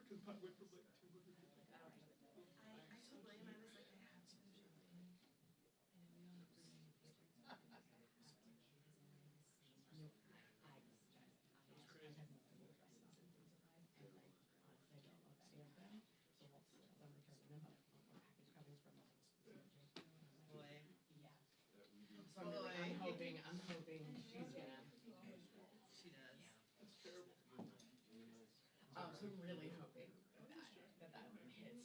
Because Putt went from like 200 to I told William, I was like, I have to go shopping. And we don't bring any pictures. Nope. It's crazy. I have multiple dresses and things to buy, and like honestly, I don't love any of them. So we'll see as I'm returning them, but my package coming from like Boy. yeah. That we do. So I'm hoping she's gonna. She does. It's terrible. So I'm really hoping that one hits.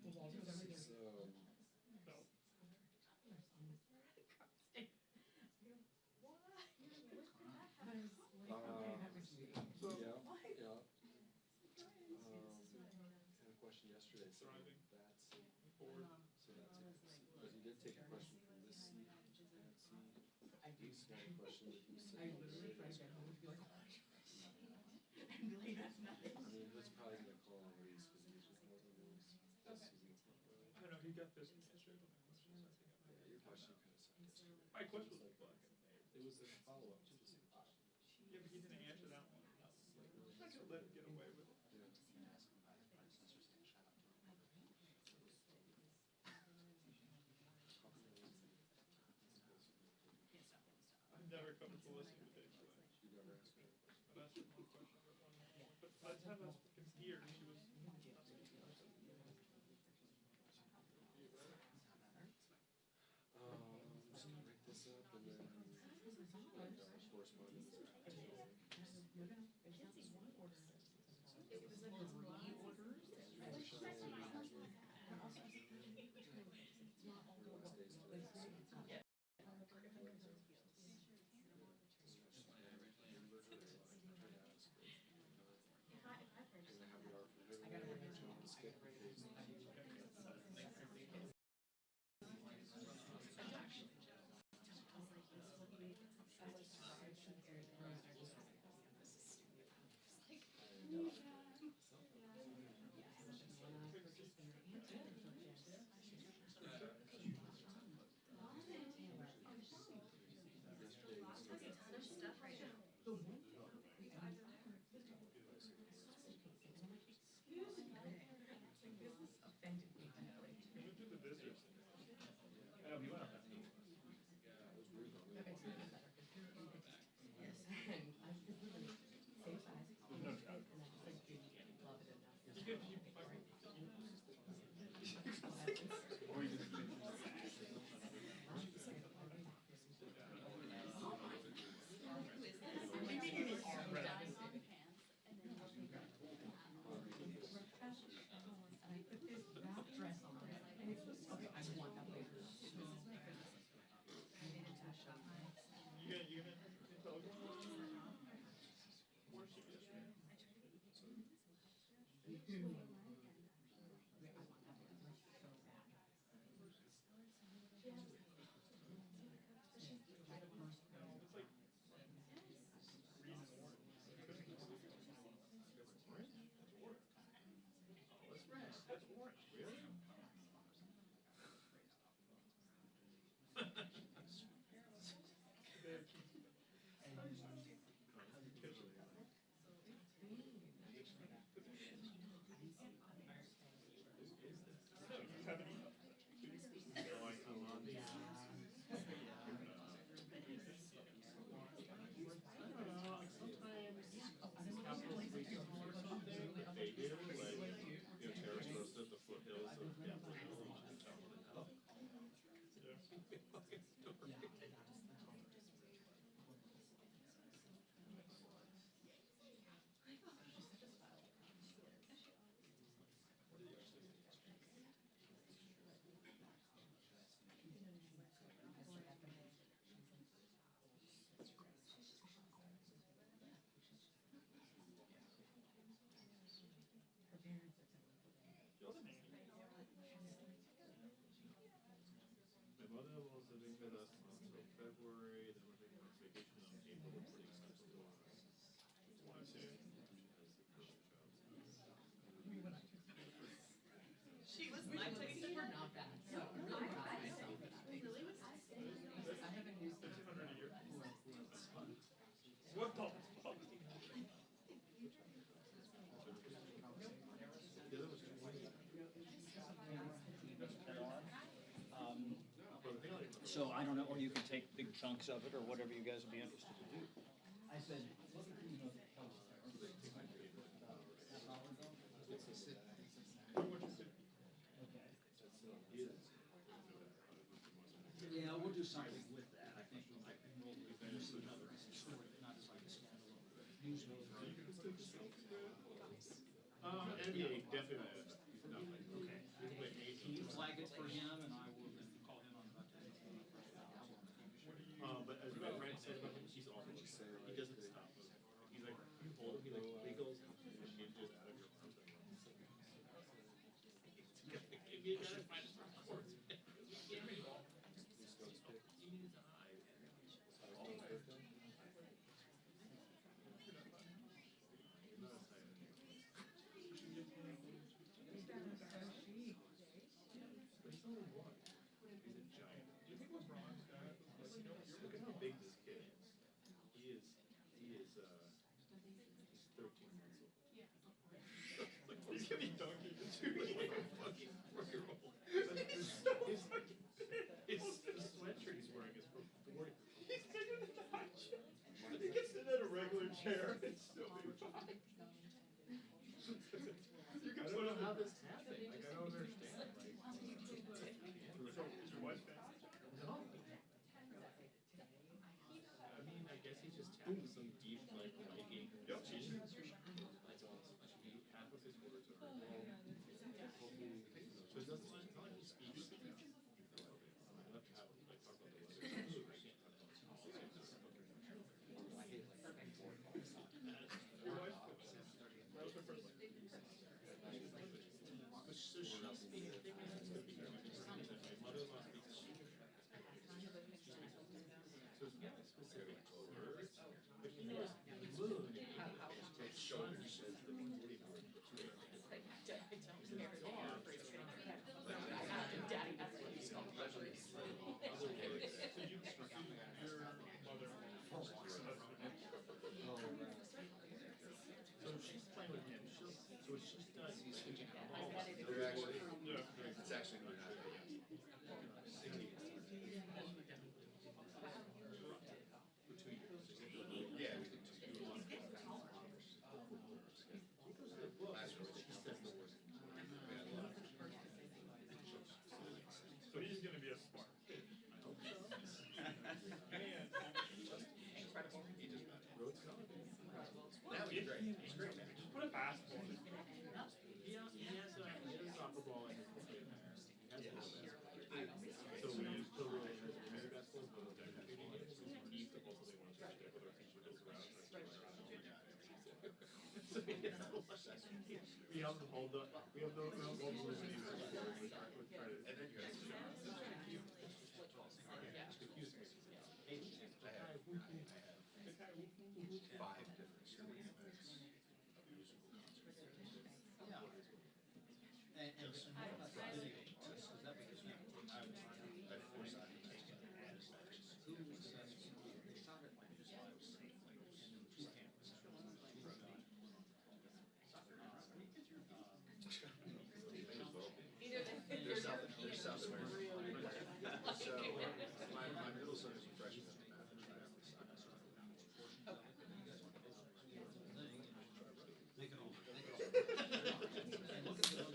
Well, Walter's over there. So, no. So, Yeah, What? yeah. Had a question yesterday, so Driving. that's, Forward. so that's it. But he did take a question from this seat, that seat. I do. He's got a question that he said. I literally try to get home and be like, oh my gosh. And be like, that's nothing. I mean, he was probably gonna call on Reese, cause he was just one of those, that's Susan. I don't know, he got this answer to my questions, I think. Yeah, your question kinda sucked yesterday. My question was like, It was a follow-up to the same question. yeah, but he didn't answer that one. Like, I'm not gonna let him get away with it. Yeah. I've never come to listen to Dave's way. You never asked me a question. I've asked her one question or one more, but by the time I was fucking here, she was. Just gonna write this up and then, correspondence. You're gonna, it's not just one order. It was like three orders. And also, I was like, it's not all the orders. It's not. Yeah. Stuff right now. The one thing, this is offended me. We went through the visitors. I know, he went up that. That makes me feel better. Yes. And I was just literally same size, and I just like didn't love it enough. You get, you, Or you just. And I put this wrap dress on, and it's just, okay, I want that later. you gonna tell me? Worship yesterday. It's like green and orange. Orange? That's orange. Oh, that's red. That's orange. Really? Terrace roast at the foothills of Capitol Hill. Her parents are You're the nanny. My mother was living with us until February, then we're taking a vacation on April, we're pretty excited to go. One, two. She was My like, looks were not bad, so I'm really proud of myself for that. really was I saying? I have a new That's 200 a year. What? What the fuck? So I don't know, or you can take big chunks of it, or whatever you guys would be interested to do. I said, look at these notes. Yeah, we'll do something with that. I think we'll see another story, not as like a standalone news media. NBA definitely. Okay. Can you flag it for him, and I will then call him on about that? But as my friend said about him, he's awful. He doesn't stop. He's like, you hold him, he like wiggles ninjas out of your arms. If you gotta find his course. You need to hide. He's only one. He's a giant. Do you think LeBron's got? Look at how big this kid is. He is 13 months old. He's gonna be dunking the 2-year-old fucking 4-year-old. His sweatshirt he's wearing is from 40. He's bigger than that. He can sit in a regular chair and still be fine. I don't know how this happened. Like, I don't understand. Like, is your wife back? No. I mean, I guess he's just tapping some deep, like, liking competition. Half of his words are, well, hopefully, so it's not like he speaks. I love to have, like, talk about the weather. I can't talk about politics. Your wife? That was her first one. So she speaks, the thing is, my mother-in-law speaks English. So it's not specific words, but he knows moon, and sun says the 40 word. So she's playing with him. So she's done. They're actually, it's actually not happening. For 2 years. Yeah, we did 2 years. Last year, she says the worst. So he's going to be a smart kid. I hope. Incredible. He just met it. Road's gone. That would be great. It's great. Just put a basketball in his pocket. He has a soccer ball in his pocket. He has a basketball. So we use the rule in his basketball, but the he's the also they want to switch it with our teacher goes around. So we have to watch that. We have the hold up. We have the rules when he's with credit. And then you guys. I have 5 different stories of musical concerts. And what about the video? Is that because I Of course, I've taken as much. who says they shot it like this live and then 2 cameras. They're South American. So my middle son is a freshman in math and trying out for soccer. They can all. And look at the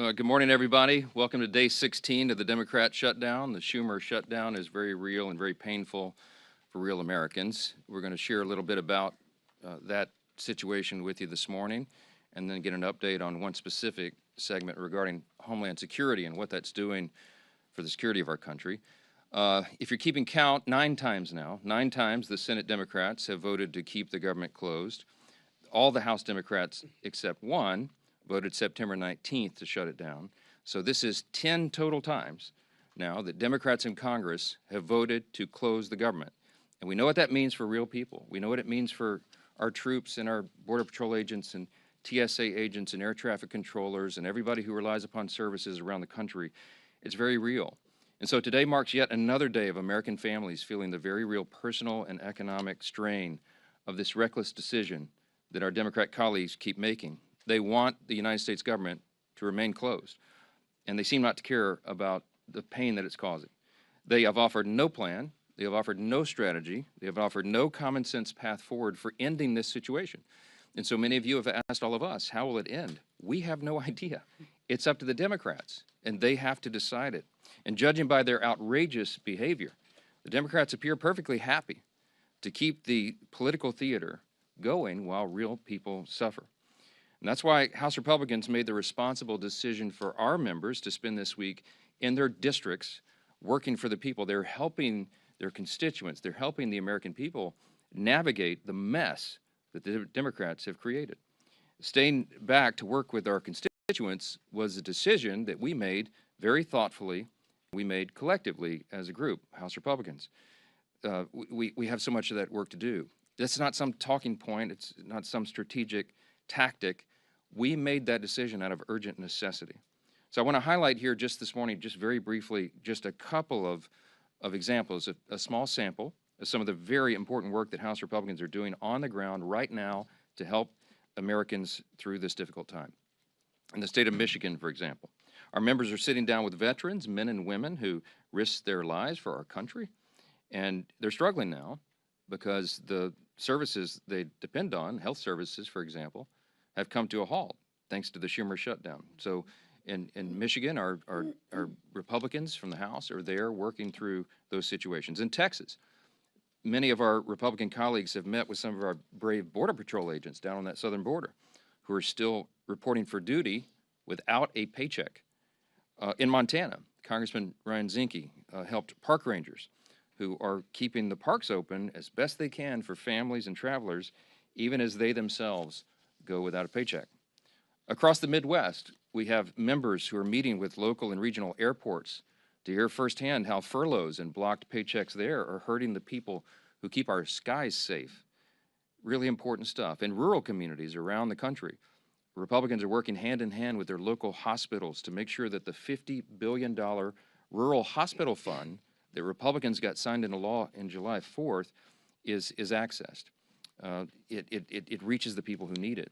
Good morning, everybody. Welcome to day 16 of the Democrat shutdown. The Schumer shutdown is very real and very painful for real Americans. We're going to share a little bit about that situation with you this morning, and then get an update on one specific segment regarding Homeland Security and what that's doing for the security of our country. If you're keeping count, 9 times now, 9 times the Senate Democrats have voted to keep the government closed. All the House Democrats except one voted September 19th to shut it down. So this is 10 total times now that Democrats in Congress have voted to close the government. And we know what that means for real people. We know what it means for our troops and our Border Patrol agents and TSA agents and air traffic controllers and everybody who relies upon services around the country. It's very real. And so today marks yet another day of American families feeling the very real personal and economic strain of this reckless decision that our Democrat colleagues keep making. They want the United States government to remain closed, and they seem not to care about the pain that it's causing. They have offered no plan. They have offered no strategy. They have offered no common sense path forward for ending this situation. And so many of you have asked all of us, how will it end? We have no idea. It's up to the Democrats, and they have to decide it. And judging by their outrageous behavior, the Democrats appear perfectly happy to keep the political theater going while real people suffer. And that's why House Republicans made the responsible decision for our members to spend this week in their districts working for the people. They're helping their constituents. They're helping the American people navigate the mess that the Democrats have created. Staying back to work with our constituents was a decision that we made very thoughtfully. We made collectively as a group, House Republicans. We have so much of that work to do. That's not some talking point. It's not some strategic tactic. We made that decision out of urgent necessity. So I want to highlight here just this morning, just very briefly, just a couple of examples, a small sample of some of the very important work that House Republicans are doing on the ground right now to help Americans through this difficult time. In the state of Michigan, for example, our members are sitting down with veterans, men and women who risked their lives for our country, and they're struggling now because the services they depend on, health services, for example, have come to a halt thanks to the Schumer shutdown. So in Michigan, our Republicans from the House are there working through those situations. In Texas, many of our Republican colleagues have met with some of our brave Border Patrol agents down on that southern border who are still reporting for duty without a paycheck. In Montana, Congressman Ryan Zinke helped park rangers who are keeping the parks open as best they can for families and travelers, even as they themselves go without a paycheck. Across the Midwest, we have members who are meeting with local and regional airports to hear firsthand how furloughs and blocked paychecks there are hurting the people who keep our skies safe. Really important stuff. In rural communities around the country, Republicans are working hand in hand with their local hospitals to make sure that the $50 billion rural hospital fund that Republicans got signed into law in July 4th is accessed. It reaches the people who need it.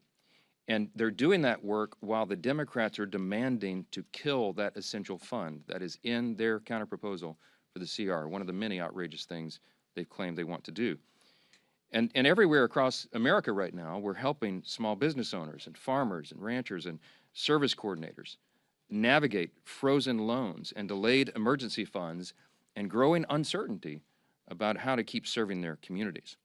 And they're doing that work while the Democrats are demanding to kill that essential fund that is in their counterproposal for the CR, one of the many outrageous things they've claimed they want to do. And everywhere across America right now, we're helping small business owners and farmers and ranchers and service coordinators navigate frozen loans and delayed emergency funds and growing uncertainty about how to keep serving their communities.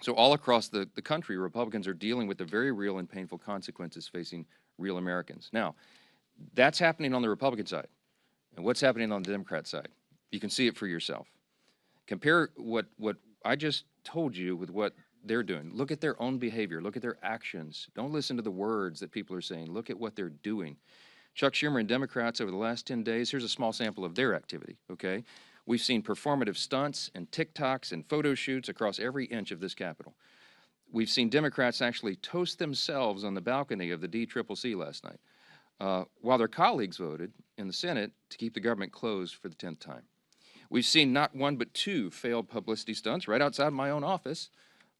So all across the country, Republicans are dealing with the very real and painful consequences facing real Americans. Now, that's happening on the Republican side. And what's happening on the Democrat side? You can see it for yourself. Compare what I just told you with what they're doing. Look at their own behavior. Look at their actions. Don't listen to the words that people are saying. Look at what they're doing. Chuck Schumer and Democrats over the last 10 days, here's a small sample of their activity, okay? We've seen performative stunts and TikToks and photo shoots across every inch of this Capitol. We've seen Democrats actually toast themselves on the balcony of the DCCC last night, while their colleagues voted in the Senate to keep the government closed for the 10th time. We've seen not one but 2 failed publicity stunts right outside my own office,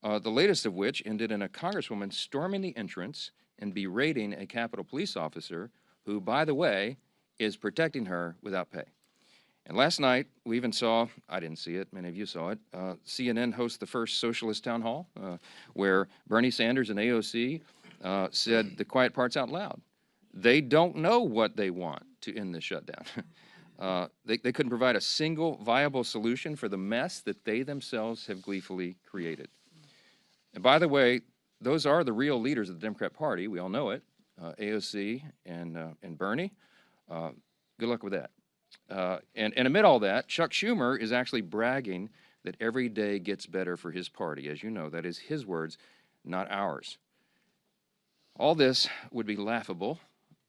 the latest of which ended in a congresswoman storming the entrance and berating a Capitol police officer who, by the way, is protecting her without pay. And last night, we even saw, I didn't see it, many of you saw it, CNN host the first socialist town hall where Bernie Sanders and AOC said the quiet parts out loud. They don't know what they want to end the shutdown. They couldn't provide a single viable solution for the mess that they themselves have gleefully created. And by the way, those are the real leaders of the Democrat Party. We all know it, AOC and Bernie. Good luck with that. And amid all that, Chuck Schumer is actually bragging that every day gets better for his party. As you know, that is his words, not ours. All this would be laughable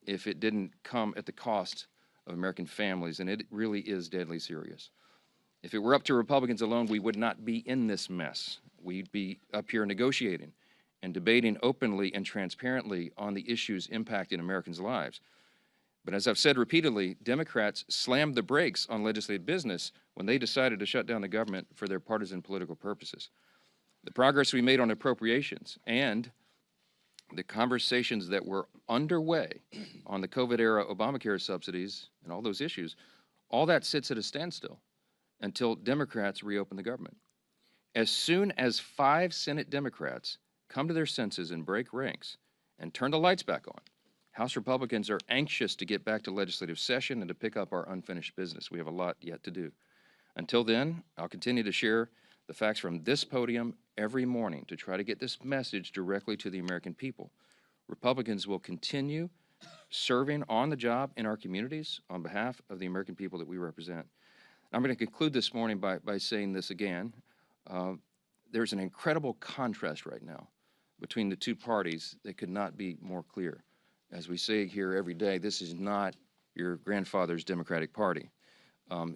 if it didn't come at the cost of American families, and it really is deadly serious. If it were up to Republicans alone, we would not be in this mess. We'd be up here negotiating and debating openly and transparently on the issues impacting Americans' lives. But as I've said repeatedly, Democrats slammed the brakes on legislative business when they decided to shut down the government for their partisan political purposes. The progress we made on appropriations and the conversations that were underway on the COVID-era Obamacare subsidies and all those issues, all that sits at a standstill until Democrats reopen the government. As soon as 5 Senate Democrats come to their senses and break ranks and turn the lights back on, House Republicans are anxious to get back to legislative session and to pick up our unfinished business. We have a lot yet to do. Until then, I'll continue to share the facts from this podium every morning to try to get this message directly to the American people. Republicans will continue serving on the job in our communities on behalf of the American people that we represent. I'm going to conclude this morning by saying this again. There's an incredible contrast right now between the two parties that could not be more clear. As we say here every day, this is not your grandfather's Democratic Party.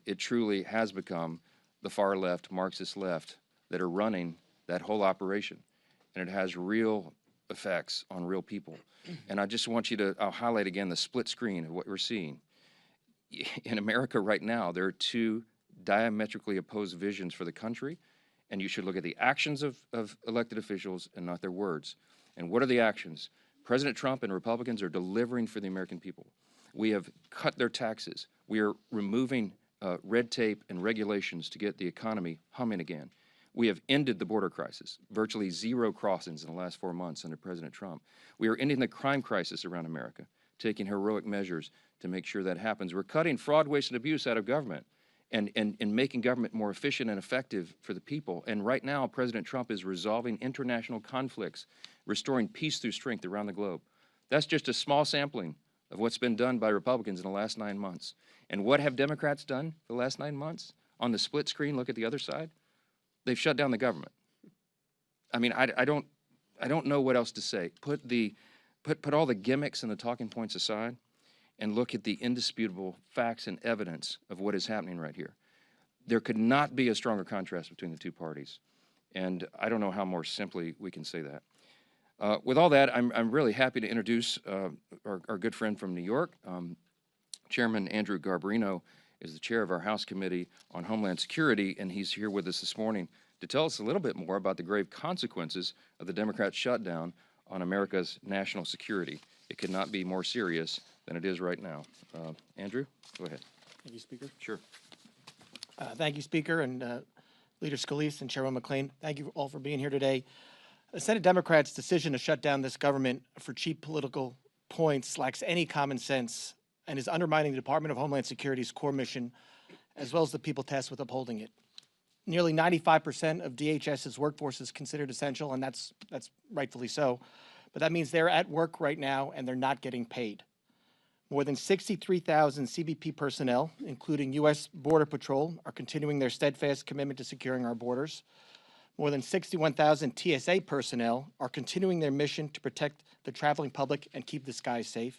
It truly has become the far left, Marxist left, that are running that whole operation. And it has real effects on real people. And I just want you to, I'll highlight again the split screen of what we're seeing. In America right now, there are 2 diametrically opposed visions for the country, and you should look at the actions of elected officials and not their words. And what are the actions? President Trump and Republicans are delivering for the American people. We have cut their taxes. We are removing red tape and regulations to get the economy humming again. We have ended the border crisis, virtually 0 crossings in the last 4 months under President Trump. We are ending the crime crisis around America, taking heroic measures to make sure that happens. We're cutting fraud, waste, and abuse out of government and making government more efficient and effective for the people. And right now, President Trump is resolving international conflicts, restoring peace through strength around the globe. That's just a small sampling of what's been done by Republicans in the last 9 months. And what have Democrats done for the last 9 months? On the split screen, look at the other side. They've shut down the government. I mean, I don't know what else to say. Put all the gimmicks and the talking points aside and look at the indisputable facts and evidence of what is happening right here. There could not be a stronger contrast between the two parties. And I don't know how more simply we can say that. With all that, I'm really happy to introduce our good friend from New York. Chairman Andrew Garbarino is the chair of our House Committee on Homeland Security, and he's here with us this morning to tell us a little bit more about the grave consequences of the Democrat shutdown on America's national security. It could not be more serious than it is right now. Andrew, go ahead. Thank you, Speaker. Sure. Thank you, Speaker, and Leader Scalise and Chairman McClain. Thank you all for being here today. The Senate Democrats' decision to shut down this government for cheap political points lacks any common sense and is undermining the Department of Homeland Security's core mission, as well as the people tasked with upholding it. Nearly 95% of DHS's workforce is considered essential, and that's rightfully so. But that means they're at work right now, and they're not getting paid. More than 63,000 CBP personnel, including U.S. Border Patrol, are continuing their steadfast commitment to securing our borders. More than 61,000 TSA personnel are continuing their mission to protect the traveling public and keep the skies safe.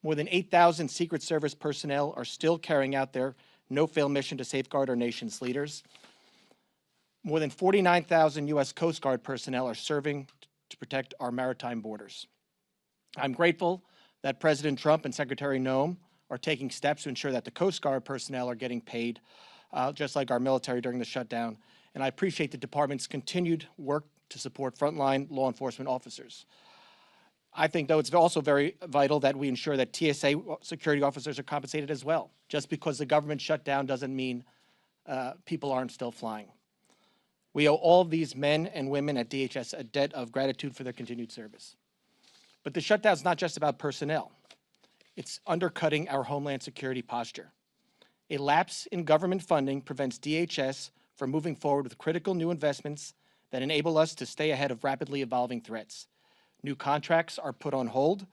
More than 8,000 Secret Service personnel are still carrying out their no-fail mission to safeguard our nation's leaders. More than 49,000 U.S. Coast Guard personnel are serving to protect our maritime borders. I'm grateful that President Trump and Secretary Noem are taking steps to ensure that the Coast Guard personnel are getting paid, just like our military during the shutdown. And I appreciate the department's continued work to support frontline law enforcement officers. I think, though, it's also very vital that we ensure that TSA security officers are compensated as well. Just because the government shut down doesn't mean people aren't still flying. We owe all these men and women at DHS a debt of gratitude for their continued service. But the shutdown is not just about personnel. It's undercutting our homeland security posture. A lapse in government funding prevents DHS from moving forward with critical new investments that enable us to stay ahead of rapidly evolving threats. New contracts are put on hold,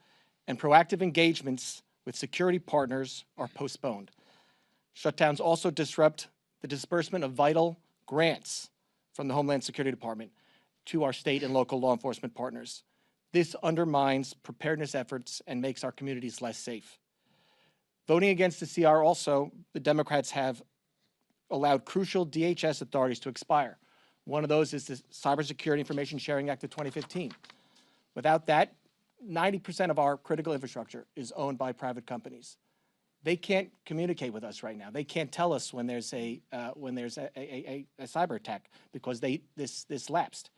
and proactive engagements with security partners are postponed. Shutdowns also disrupt the disbursement of vital grants from the Homeland Security Department to our state and local law enforcement partners. This undermines preparedness efforts and makes our communities less safe. Voting against the CR also, the Democrats have allowed crucial DHS authorities to expire. One of those is the Cybersecurity Information Sharing Act of 2015. Without that, 90% of our critical infrastructure is owned by private companies. They can't communicate with us right now. They can't tell us when there's a cyber attack because this lapsed.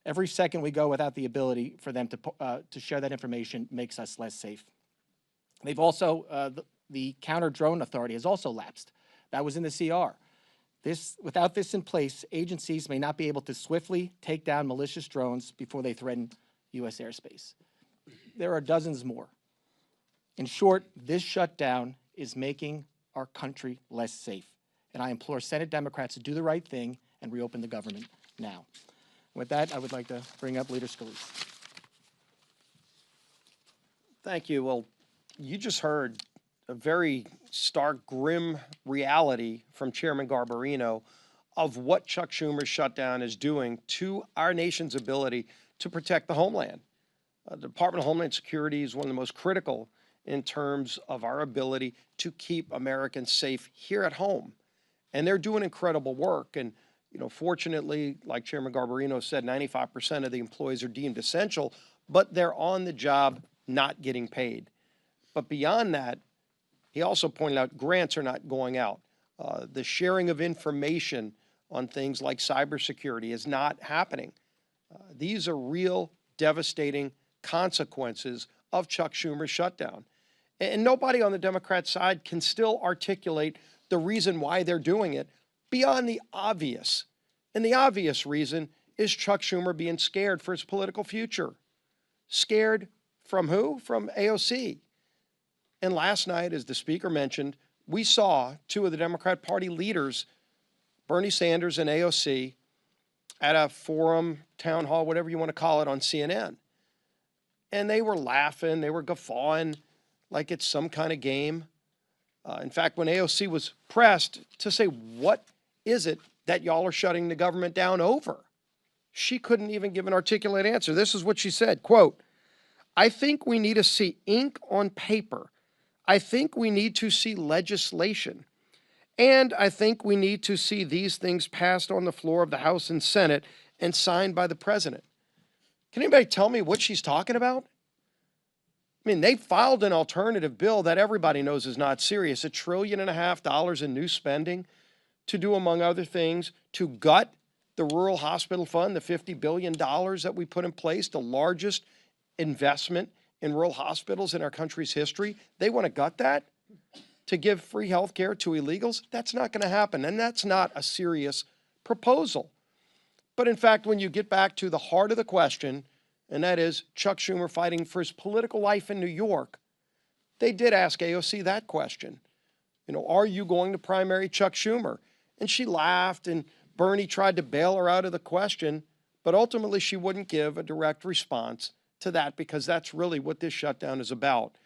Every second we go without the ability for them to share that information makes us less safe. They've also, the Counter Drone Authority has also lapsed. That was in the CR. Without this in place, agencies may not be able to swiftly take down malicious drones before they threaten U.S. airspace. There are dozens more. In short, this shutdown is making our country less safe. And I implore Senate Democrats to do the right thing and reopen the government now. With that, I would like to bring up Leader Scalise. Thank you. Well, you just heard a very stark, grim reality from Chairman Garbarino of what Chuck Schumer's shutdown is doing to our nation's ability to protect the homeland. The Department of Homeland Security is one of the most critical in terms of our ability to keep Americans safe here at home. And they're doing incredible work. And, you know, fortunately, like Chairman Garbarino said, 95% of the employees are deemed essential, but they're on the job not getting paid. But beyond that, he also pointed out grants are not going out. The sharing of information on things like cybersecurity is not happening. These are real devastating consequences of Chuck Schumer's shutdown. And nobody on the Democrat side can still articulate the reason why they're doing it beyond the obvious. And the obvious reason is Chuck Schumer being scared for his political future. Scared from who? From AOC. And last night, as the speaker mentioned, we saw two of the Democrat Party leaders, Bernie Sanders and AOC, at a forum, town hall, whatever you want to call it, on CNN. And they were laughing, they were guffawing like it's some kind of game. In fact, when AOC was pressed to say, what is it that y'all are shutting the government down over? She couldn't even give an articulate answer. This is what she said, quote, "I think we need to see ink on paper. I think we need to see legislation. And I think we need to see these things passed on the floor of the House and Senate and signed by the president." Can anybody tell me what she's talking about? I mean, they filed an alternative bill that everybody knows is not serious, $1.5 trillion in new spending to do, among other things, to gut the Rural Hospital Fund, the $50 billion that we put in place, the largest investment in rural hospitals in our country's history. They want to gut that to give free health care to illegals. That's not going to happen, and that's not a serious proposal. But in fact, when you get back to the heart of the question, and that is Chuck Schumer fighting for his political life in New York, they did ask AOC that question. You know, are you going to primary Chuck Schumer? And she laughed, and Bernie tried to bail her out of the question, but ultimately she wouldn't give a direct response to that, because that's really what this shutdown is about.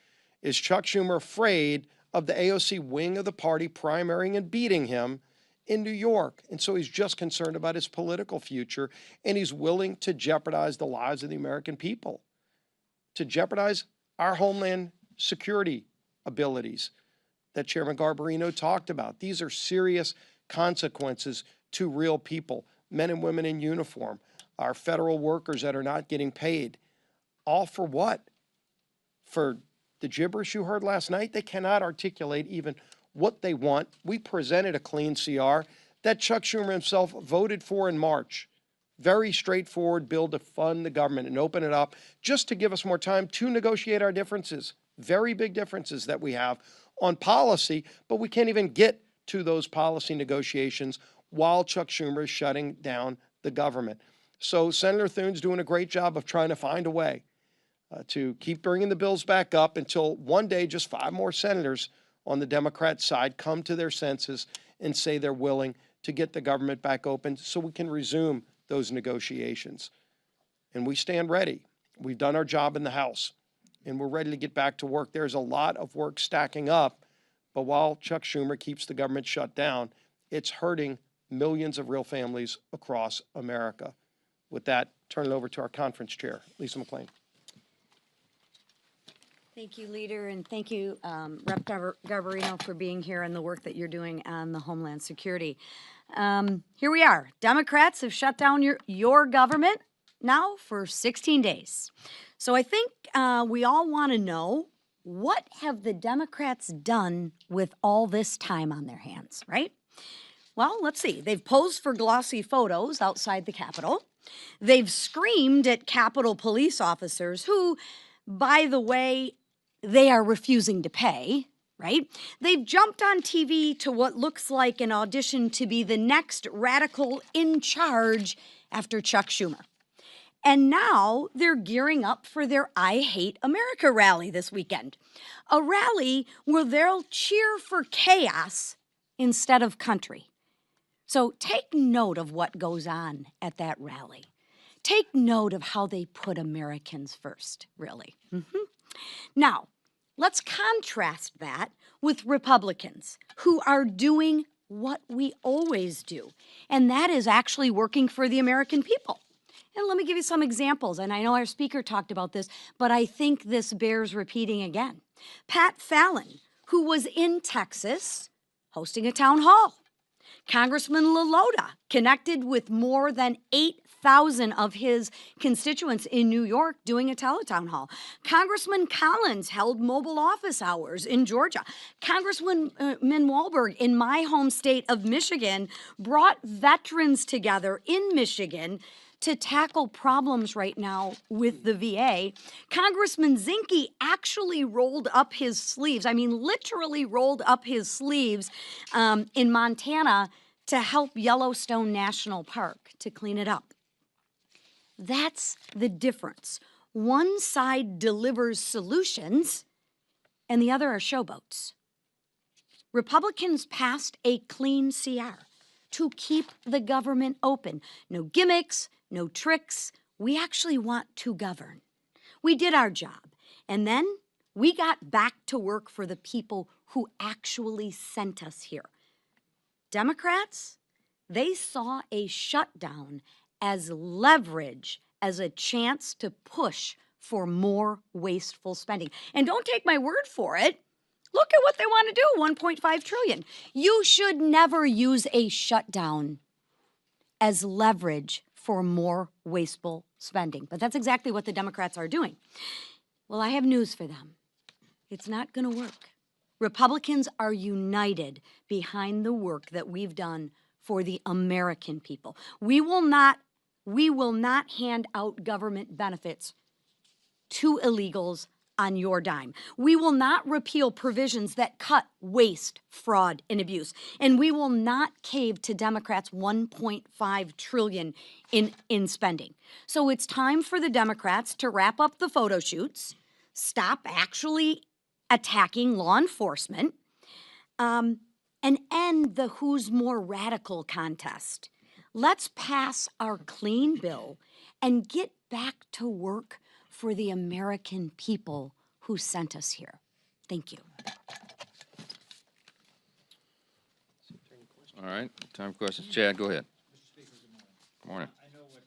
Is Chuck Schumer afraid of the AOC wing of the party primarying and beating him in New York? And so he's just concerned about his political future, and he's willing to jeopardize the lives of the American people, to jeopardize our homeland security abilities that Chairman Garbarino talked about. These are serious consequences to real people, men and women in uniform, our federal workers that are not getting paid. All for what? For the gibberish you heard last night? They cannot articulate even what they want. We presented a clean CR that Chuck Schumer himself voted for in March. Very straightforward bill to fund the government and open it up just to give us more time to negotiate our differences. Very big differences that we have on policy, but we can't even get to those policy negotiations while Chuck Schumer is shutting down the government. So Senator Thune's doing a great job of trying to find a way to keep bringing the bills back up until one day just 5 more senators on the Democrat side come to their senses and say they're willing to get the government back open so we can resume those negotiations. And we stand ready. We've done our job in the House, and we're ready to get back to work. There's a lot of work stacking up, but while Chuck Schumer keeps the government shut down, it's hurting millions of real families across America. With that, turn it over to our conference chair, Lisa McLean. Thank you, Leader, and thank you, Rep. Garbarino, for being here and the work that you're doing on the Homeland Security. Here we are. Democrats have shut down your government now for 16 days. So I think we all want to know, what have the Democrats done with all this time on their hands, right? Well, let's see. They've posed for glossy photos outside the Capitol. They've screamed at Capitol police officers who, by the way, they are refusing to pay, right? They've jumped on TV to what looks like an audition to be the next radical in charge after Chuck Schumer. And now they're gearing up for their I Hate America rally this weekend. A rally where they'll cheer for chaos instead of country. So take note of what goes on at that rally. Take note of how they put Americans first, really. Now, let's contrast that with Republicans who are doing what we always do, and that is actually working for the American people. And let me give you some examples, and I know our speaker talked about this, but I think this bears repeating again. Pat Fallon, who was in Texas hosting a town hall. Congressman LaLota connected with more than 8,000 of his constituents in New York doing a teletown hall. Congressman Collins held mobile office hours in Georgia. Congressman Walberg in my home state of Michigan brought veterans together in Michigan to tackle problems right now with the VA. Congressman Zinke actually rolled up his sleeves, literally rolled up his sleeves in Montana to help Yellowstone National Park to clean it up. That's the difference. One side delivers solutions and the other are showboats. Republicans passed a clean CR to keep the government open. No gimmicks, no tricks. We actually want to govern. We did our job. And then we got back to work for the people who actually sent us here. Democrats, they saw a shutdown as leverage, as a chance to push for more wasteful spending. And don't take my word for it. Look at what they want to do, $1.5 trillion. You should never use a shutdown as leverage for more wasteful spending. But that's exactly what the Democrats are doing. Well, I have news for them. It's not going to work. Republicans are united behind the work that we've done for the American people. We will not hand out government benefits to illegals on your dime. We will not repeal provisions that cut waste, fraud, and abuse. And we will not cave to Democrats' $1.5 trillion in spending. So it's time for the Democrats to wrap up the photo shoots, stop actually attacking law enforcement, and end the who's more radical contest. Let's pass our clean bill and get back to work for the American people who sent us here. Thank you. All right, time for questions. Chad, go ahead. Mr. Speaker, good morning. Good morning. I know what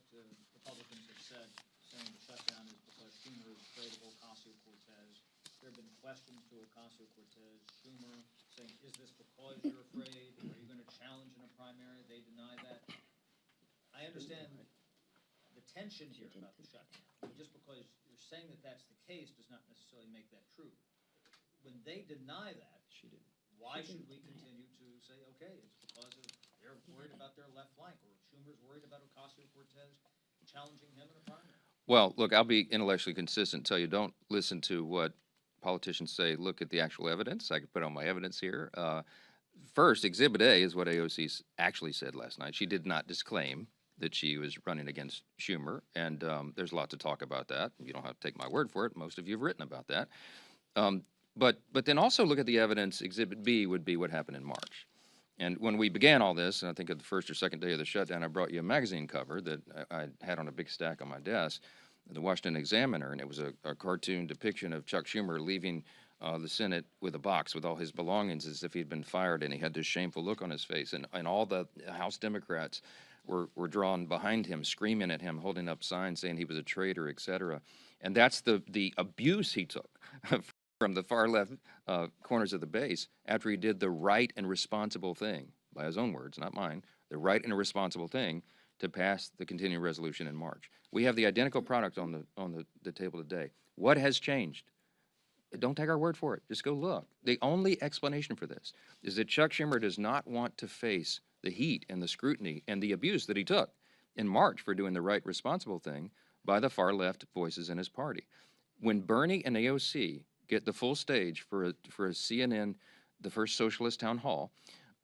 Republicans have said, saying the shutdown is because Schumer is afraid of Ocasio-Cortez. There have been questions to Ocasio-Cortez, Schumer, saying, is this because you're afraid? Are you going to challenge in a primary? They deny that. I understand the tension here about the shutdown. Just because you're saying that that's the case does not necessarily make that true. When they deny that, why should we continue to say, okay, it's because they're worried about their left flank, or Schumer's worried about Ocasio-Cortez challenging him in a primary? Well, look, I'll be intellectually consistent and tell you don't listen to what politicians say. Look at the actual evidence. I can put on my evidence here. First, Exhibit A is what AOC actually said last night. She did not disclaim that she was running against Schumer, and there's a lot to talk about that. You don't have to take my word for it. Most of you have written about that. But then also look at the evidence. Exhibit B would be what happened in March. And when we began all this, and I think at the first or second day of the shutdown, I brought you a magazine cover that I had on a big stack on my desk, the Washington Examiner, and it was a cartoon depiction of Chuck Schumer leaving the Senate with a box with all his belongings as if he'd been fired, and he had this shameful look on his face. And all the House Democrats were drawn behind him, screaming at him, holding up signs saying he was a traitor, et cetera. And that's the abuse he took from the far left corners of the base after he did the right and responsible thing, by his own words, not mine, the right and responsible thing to pass the continuing resolution in March. We have the identical product on the table today. What has changed? Don't take our word for it. Just go look. The only explanation for this is that Chuck Schumer does not want to face the heat and the scrutiny and the abuse that he took in March for doing the right, responsible thing by the far left voices in his party. When Bernie and AOC get the full stage for a CNN, the first socialist town hall,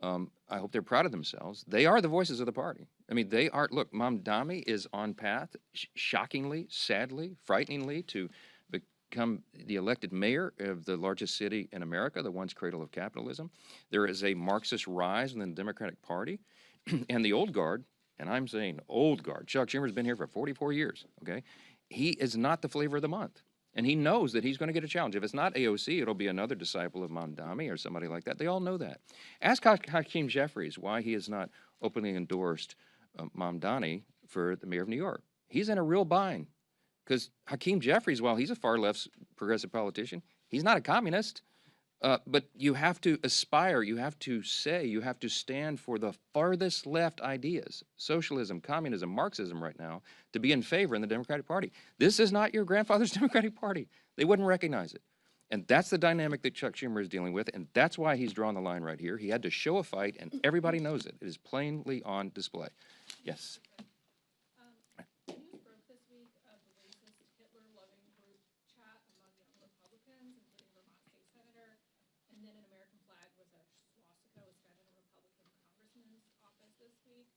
I hope they're proud of themselves. They are the voices of the party. I mean, they are. Look, Mamdani is on path, shockingly, sadly, frighteningly, to become the elected mayor of the largest city in America, the once cradle of capitalism. There is a Marxist rise within the Democratic Party, and the old guard, and I'm saying old guard, Chuck Schumer's been here for 44 years, okay? He is not the flavor of the month. And he knows that he's going to get a challenge. If it's not AOC, it'll be another disciple of Mamdani or somebody like that. They all know that. Ask Hakeem Jeffries why he has not openly endorsed Mamdani for the mayor of New York. He's in a real bind because Hakeem Jeffries, while he's a far left progressive politician, he's not a communist. But you have to aspire, you have to say, you have to stand for the farthest left ideas, socialism, communism, Marxism right now, to be in favor in the Democratic Party. This is not your grandfather's Democratic Party. They wouldn't recognize it. And that's the dynamic that Chuck Schumer is dealing with, and that's why he's drawn the line right here. He had to show a fight, and everybody knows it. It is plainly on display. Yes? News broke this week of the racist Hitler-loving group chat among young Republicans, including Vermont State Senator, and then an American flag with a swastika was found in a Republican congressman's office this week.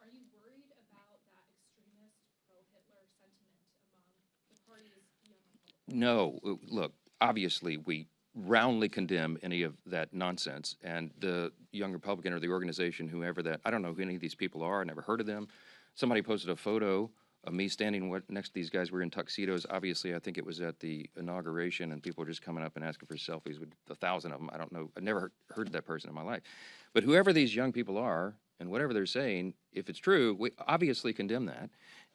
Are you worried about that extremist pro-Hitler sentiment among the party's young Republicans? No. Look, obviously, we roundly condemn any of that nonsense. And the Young Republican or the organization, whoever that, I don't know who any of these people are, I never heard of them. Somebody posted a photo of me standing next to these guys. We were in tuxedos. Obviously, I think it was at the inauguration, and people were just coming up and asking for selfies with 1,000 of them. I don't know. I've never heard of that person in my life. But whoever these young people are, and whatever they're saying, if it's true, we obviously condemn that.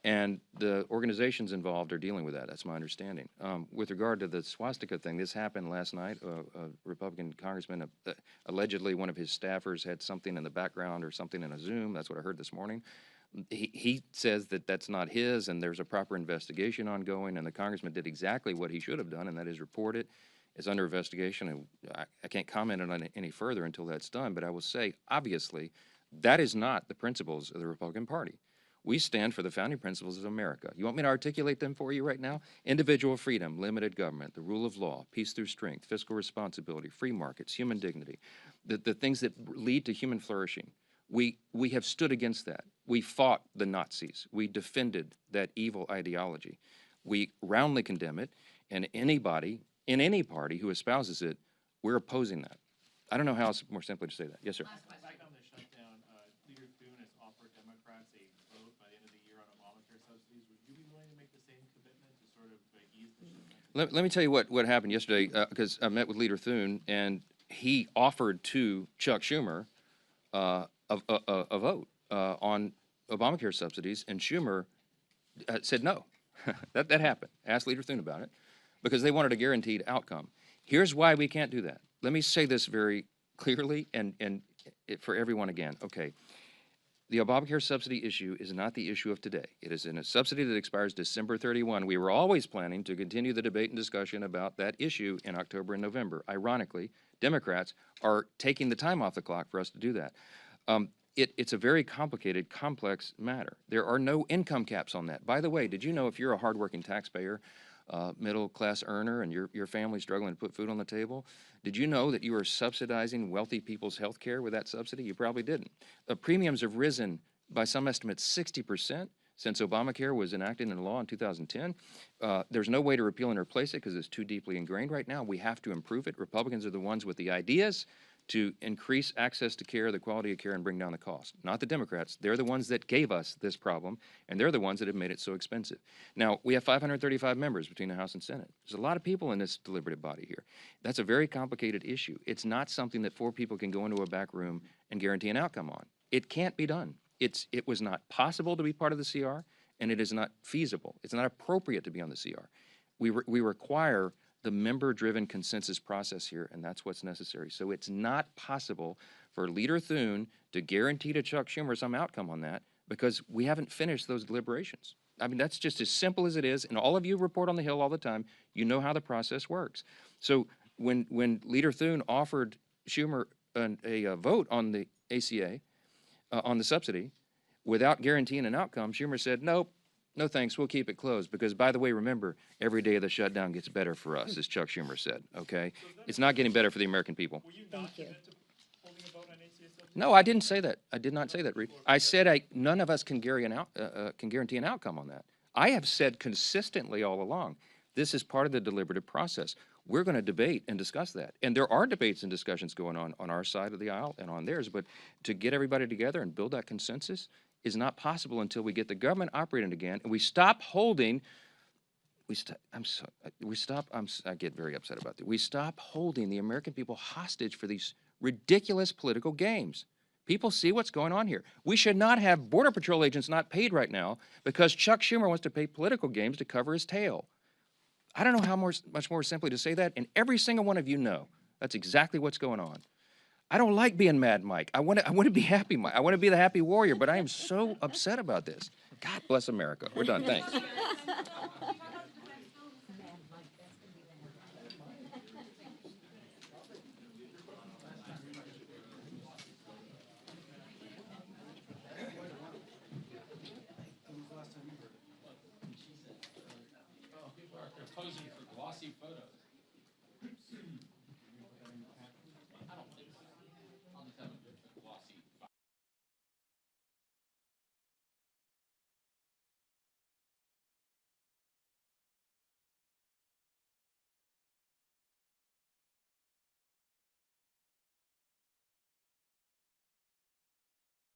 And the organizations involved are dealing with that. That's my understanding. With regard to the swastika thing, this happened last night. A Republican congressman, allegedly one of his staffers had something in the background or something in a Zoom. That's what I heard this morning. He says that that's not his, and there's a proper investigation ongoing, and the congressman did exactly what he should have done, and that is report it. It's under investigation, and I can't comment on it any further until that's done, but I will say, obviously, that is not the principles of the Republican Party. We stand for the founding principles of America. You want me to articulate them for you right now? Individual freedom, limited government, the rule of law, peace through strength, fiscal responsibility, free markets, human dignity, the things that lead to human flourishing. We have stood against that. We fought the Nazis. We defended that evil ideology. We roundly condemn it, and anybody in any party who espouses it, we're opposing that. I don't know how else more simply to say that. Yes, sir. Back on the shutdown, Leader Thune has offered Democrats a vote by the end of the year on Obamacare subsidies. Would you be willing to make the same commitment to sort of ease the shutdown? Let me tell you what happened yesterday, because I met with Leader Thune, and he offered to Chuck Schumer a vote on Obamacare subsidies, and Schumer said no. that happened. Asked Leader Thune about it, because they wanted a guaranteed outcome. Here's why we can't do that. Let me say this very clearly and for everyone again. Okay, the Obamacare subsidy issue is not the issue of today. It is in a subsidy that expires December 31. We were always planning to continue the debate and discussion about that issue in October and November. Ironically, Democrats are taking the time off the clock for us to do that. It's a very complicated, complex matter. There are no income caps on that. By the way, did you know if you're a hardworking taxpayer, middle-class earner, and your family's struggling to put food on the table, did you know that you are subsidizing wealthy people's health care with that subsidy? You probably didn't. Premiums have risen by some estimates, 60% since Obamacare was enacted into law in 2010. There's no way to repeal and replace it because it's too deeply ingrained right now. We have to improve it. Republicans are the ones with the ideas to increase access to care, the quality of care, and bring down the cost. Not the Democrats. They're the ones that gave us this problem, and they're the ones that have made it so expensive. Now, we have 535 members between the House and Senate. There's a lot of people in this deliberative body here. That's a very complicated issue. It's not something that 4 people can go into a back room and guarantee an outcome on. It can't be done. It was not possible to be part of the CR, and it is not feasible. It's not appropriate to be on the CR. We require the member-driven consensus process here, and that's what's necessary. So it's not possible for Leader Thune to guarantee to Chuck Schumer some outcome on that because we haven't finished those deliberations. I mean, that's just as simple as it is, and all of you report on the Hill all the time. You know how the process works. So when Leader Thune offered Schumer a vote on the ACA, on the subsidy, without guaranteeing an outcome, Schumer said, nope, no thanks, we'll keep it closed. Because, by the way, remember, every day of the shutdown gets better for us, as Chuck Schumer said, okay? It's not getting better for the American people. Will you not Thank you. commit to holding a vote on ACA subsidy? No, I didn't say that. I did not say that, Reed. I said none of us can guarantee an outcome on that. I have said consistently all along, this is part of the deliberative process. We're going to debate and discuss that. And there are debates and discussions going on our side of the aisle and on theirs, but to get everybody together and build that consensus is not possible until we get the government operating again and we stop holding, I get very upset about that. We stop holding the American people hostage for these ridiculous political games. People see what's going on here. We should not have Border Patrol agents not paid right now because Chuck Schumer wants to pay political games to cover his tail. I don't know how much more simply to say that, and every single one of you know that's exactly what's going on. I don't like being mad, Mike. I want to be happy, Mike. I want to be the happy warrior, but I am so upset about this. God bless America. We're done. Thanks. People are posing for glossy photos.